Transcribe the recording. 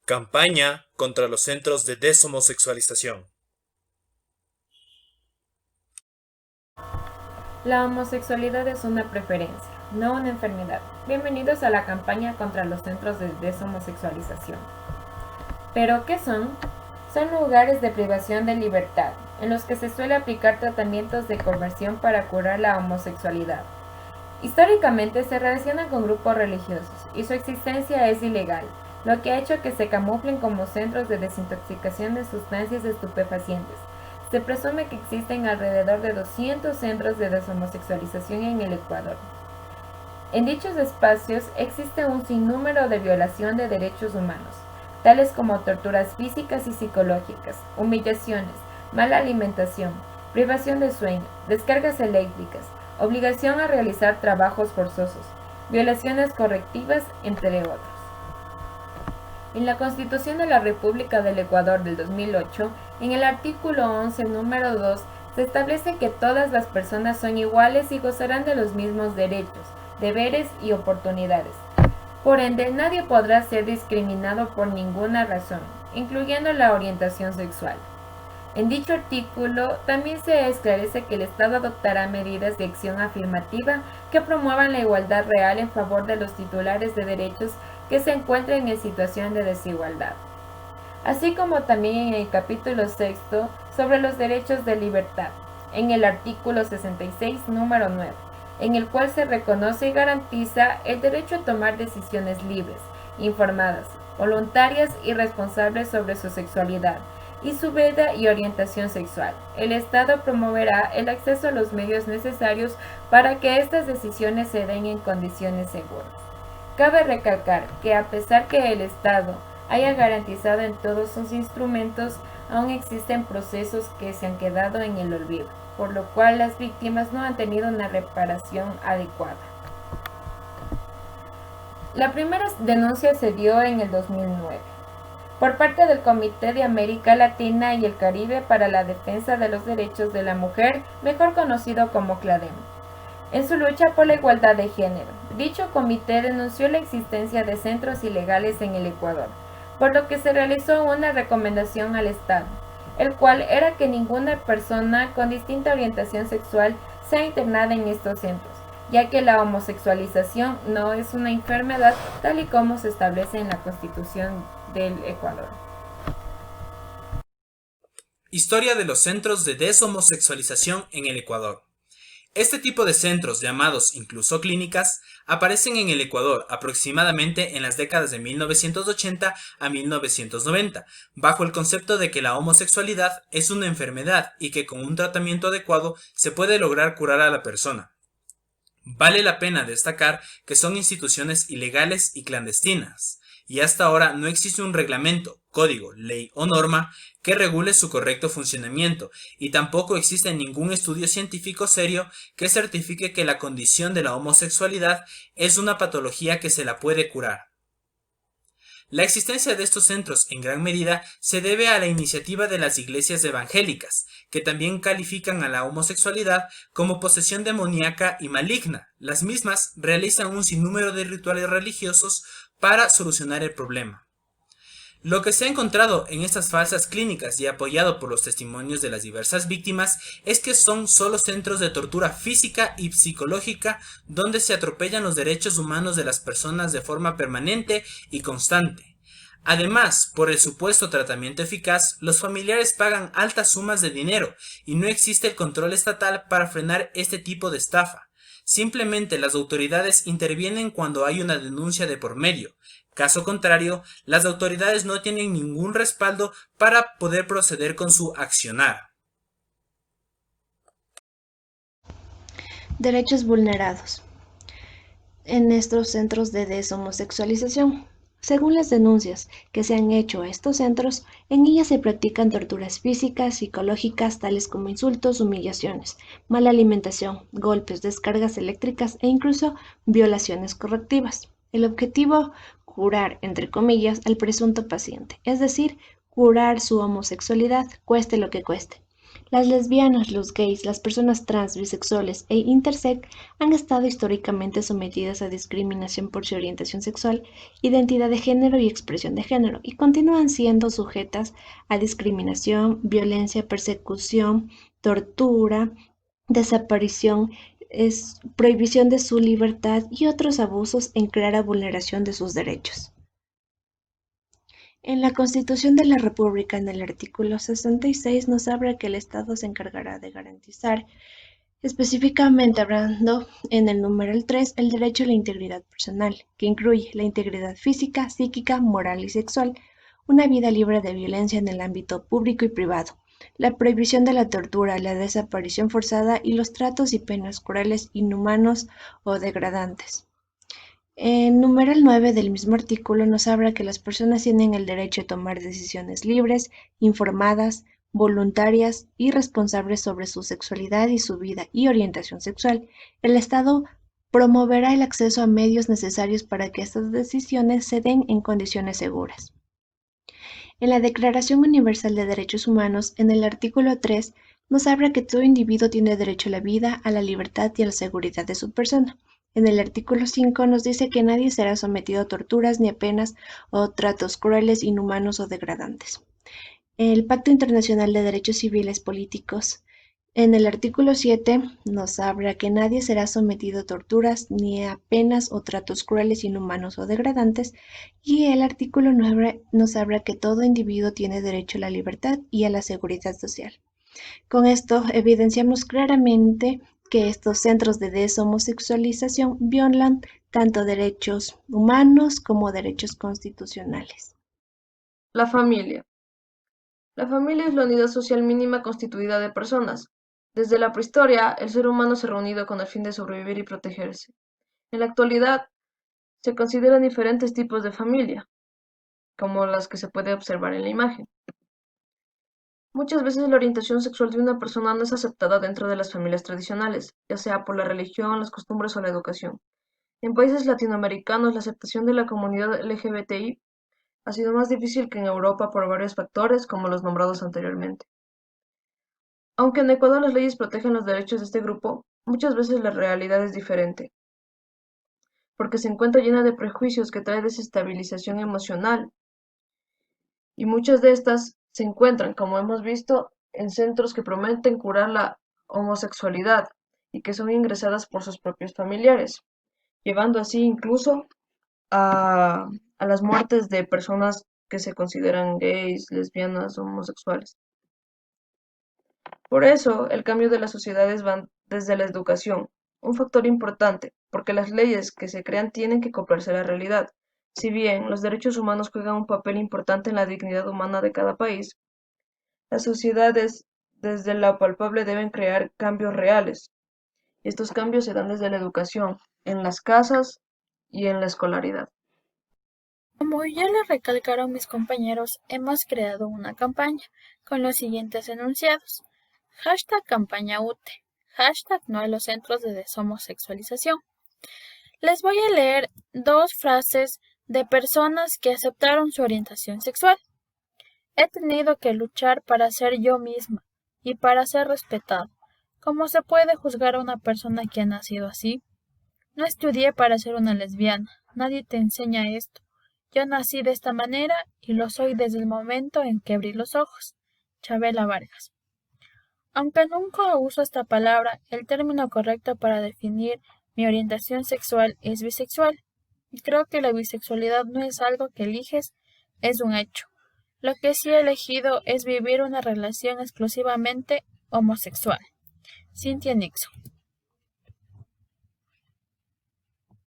Campaña contra los centros de deshomosexualización. La homosexualidad es una preferencia, no una enfermedad. Bienvenidos a la campaña contra los centros de deshomosexualización. ¿Pero qué son? Son lugares de privación de libertad, en los que se suele aplicar tratamientos de conversión para curar la homosexualidad. Históricamente se relacionan con grupos religiosos y su existencia es ilegal, lo que ha hecho que se camuflen como centros de desintoxicación de sustancias estupefacientes. Se presume que existen alrededor de 200 centros de deshomosexualización en el Ecuador. En dichos espacios existe un sinnúmero de violación de derechos humanos, tales como torturas físicas y psicológicas, humillaciones, mala alimentación, privación de sueño, descargas eléctricas, obligación a realizar trabajos forzosos, violaciones correctivas, entre otros. En la Constitución de la República del Ecuador del 2008, en el artículo 11, número 2, se establece que todas las personas son iguales y gozarán de los mismos derechos, deberes y oportunidades. Por ende, nadie podrá ser discriminado por ninguna razón, incluyendo la orientación sexual. En dicho artículo también se esclarece que el Estado adoptará medidas de acción afirmativa que promuevan la igualdad real en favor de los titulares de derechos que se encuentren en situación de desigualdad, así como también en el capítulo sexto sobre los derechos de libertad, en el artículo 66, número 9, en el cual se reconoce y garantiza el derecho a tomar decisiones libres, informadas, voluntarias y responsables sobre su sexualidad y su vida y orientación sexual. El Estado promoverá el acceso a los medios necesarios para que estas decisiones se den en condiciones seguras. Cabe recalcar que a pesar que el Estado haya garantizado en todos sus instrumentos, aún existen procesos que se han quedado en el olvido, por lo cual las víctimas no han tenido una reparación adecuada. La primera denuncia se dio en el 2009 por parte del Comité de América Latina y el Caribe para la Defensa de los Derechos de la Mujer, mejor conocido como CLADEM, en su lucha por la igualdad de género. Dicho comité denunció la existencia de centros ilegales en el Ecuador, por lo que se realizó una recomendación al Estado, el cual era que ninguna persona con distinta orientación sexual sea internada en estos centros, ya que la homosexualización no es una enfermedad tal y como se establece en la Constitución del Ecuador. Historia de los centros de deshomosexualización en el Ecuador. Este tipo de centros, llamados incluso clínicas, aparecen en el Ecuador aproximadamente en las décadas de 1980 a 1990, bajo el concepto de que la homosexualidad es una enfermedad y que con un tratamiento adecuado se puede lograr curar a la persona. Vale la pena destacar que son instituciones ilegales y clandestinas, y hasta ahora no existe un reglamento, código, ley o norma que regule su correcto funcionamiento, y tampoco existe ningún estudio científico serio que certifique que la condición de la homosexualidad es una patología que se la puede curar. La existencia de estos centros en gran medida se debe a la iniciativa de las iglesias evangélicas, que también califican a la homosexualidad como posesión demoníaca y maligna. Las mismas realizan un sinnúmero de rituales religiosos para solucionar el problema. Lo que se ha encontrado en estas falsas clínicas y apoyado por los testimonios de las diversas víctimas es que son solo centros de tortura física y psicológica donde se atropellan los derechos humanos de las personas de forma permanente y constante. Además, por el supuesto tratamiento eficaz, los familiares pagan altas sumas de dinero y no existe el control estatal para frenar este tipo de estafa. Simplemente las autoridades intervienen cuando hay una denuncia de por medio. Caso contrario, las autoridades no tienen ningún respaldo para poder proceder con su accionar. Derechos vulnerados en estos centros de deshomosexualización. Según las denuncias que se han hecho a estos centros, en ellas se practican torturas físicas, psicológicas, tales como insultos, humillaciones, mala alimentación, golpes, descargas eléctricas e incluso violaciones correctivas. El objetivo, curar, entre comillas, al presunto paciente, es decir, curar su homosexualidad, cueste lo que cueste. Las lesbianas, los gays, las personas trans, bisexuales e intersex han estado históricamente sometidas a discriminación por su orientación sexual, identidad de género y expresión de género, y continúan siendo sujetas a discriminación, violencia, persecución, tortura, desaparición, prohibición de su libertad y otros abusos en clara vulneración de sus derechos. En la Constitución de la República, en el artículo 66, nos habla que el Estado se encargará de garantizar, específicamente hablando en el numeral 3, el derecho a la integridad personal, que incluye la integridad física, psíquica, moral y sexual, una vida libre de violencia en el ámbito público y privado, la prohibición de la tortura, la desaparición forzada y los tratos y penas crueles, inhumanos o degradantes. En numeral 9 del mismo artículo nos habla que las personas tienen el derecho a tomar decisiones libres, informadas, voluntarias y responsables sobre su sexualidad y su vida y orientación sexual. El Estado promoverá el acceso a medios necesarios para que estas decisiones se den en condiciones seguras. En la Declaración Universal de Derechos Humanos, en el artículo 3, nos habla que todo individuo tiene derecho a la vida, a la libertad y a la seguridad de su persona. En el artículo 5 nos dice que nadie será sometido a torturas ni a penas o tratos crueles, inhumanos o degradantes. El Pacto Internacional de Derechos Civiles Políticos. En el artículo 7 nos habla que nadie será sometido a torturas ni a penas o tratos crueles, inhumanos o degradantes, y el artículo 9 nos habla que todo individuo tiene derecho a la libertad y a la seguridad social. Con esto evidenciamos claramente que estos centros de deshomosexualización violan tanto derechos humanos como derechos constitucionales. La familia. La familia es la unidad social mínima constituida de personas. Desde la prehistoria, el ser humano se ha reunido con el fin de sobrevivir y protegerse. En la actualidad, se consideran diferentes tipos de familia, como las que se puede observar en la imagen. Muchas veces la orientación sexual de una persona no es aceptada dentro de las familias tradicionales, ya sea por la religión, las costumbres o la educación. En países latinoamericanos, la aceptación de la comunidad LGBTI ha sido más difícil que en Europa por varios factores, como los nombrados anteriormente. Aunque en Ecuador las leyes protegen los derechos de este grupo, muchas veces la realidad es diferente, porque se encuentra llena de prejuicios que trae desestabilización emocional, y muchas de estas se encuentran, como hemos visto, en centros que prometen curar la homosexualidad y que son ingresadas por sus propios familiares, llevando así incluso a las muertes de personas que se consideran gays, lesbianas o homosexuales. Por eso, el cambio de las sociedades va desde la educación, un factor importante, porque las leyes que se crean tienen que acoplarse a la realidad. Si bien los derechos humanos juegan un papel importante en la dignidad humana de cada país, las sociedades desde lo palpable deben crear cambios reales. Y estos cambios se dan desde la educación, en las casas y en la escolaridad. Como ya le recalcaron mis compañeros, hemos creado una campaña con los siguientes enunciados. #campaña UTE, #no a los centros de deshomosexualización. Les voy a leer 2 frases de personas que aceptaron su orientación sexual. He tenido que luchar para ser yo misma y para ser respetado. ¿Cómo se puede juzgar a una persona que ha nacido así? No estudié para ser una lesbiana, nadie te enseña esto. Yo nací de esta manera y lo soy desde el momento en que abrí los ojos. Chabela Vargas. Aunque nunca uso esta palabra, el término correcto para definir mi orientación sexual es bisexual. Y creo que la bisexualidad no es algo que eliges, es un hecho. Lo que sí he elegido es vivir una relación exclusivamente homosexual. Cynthia Nixon.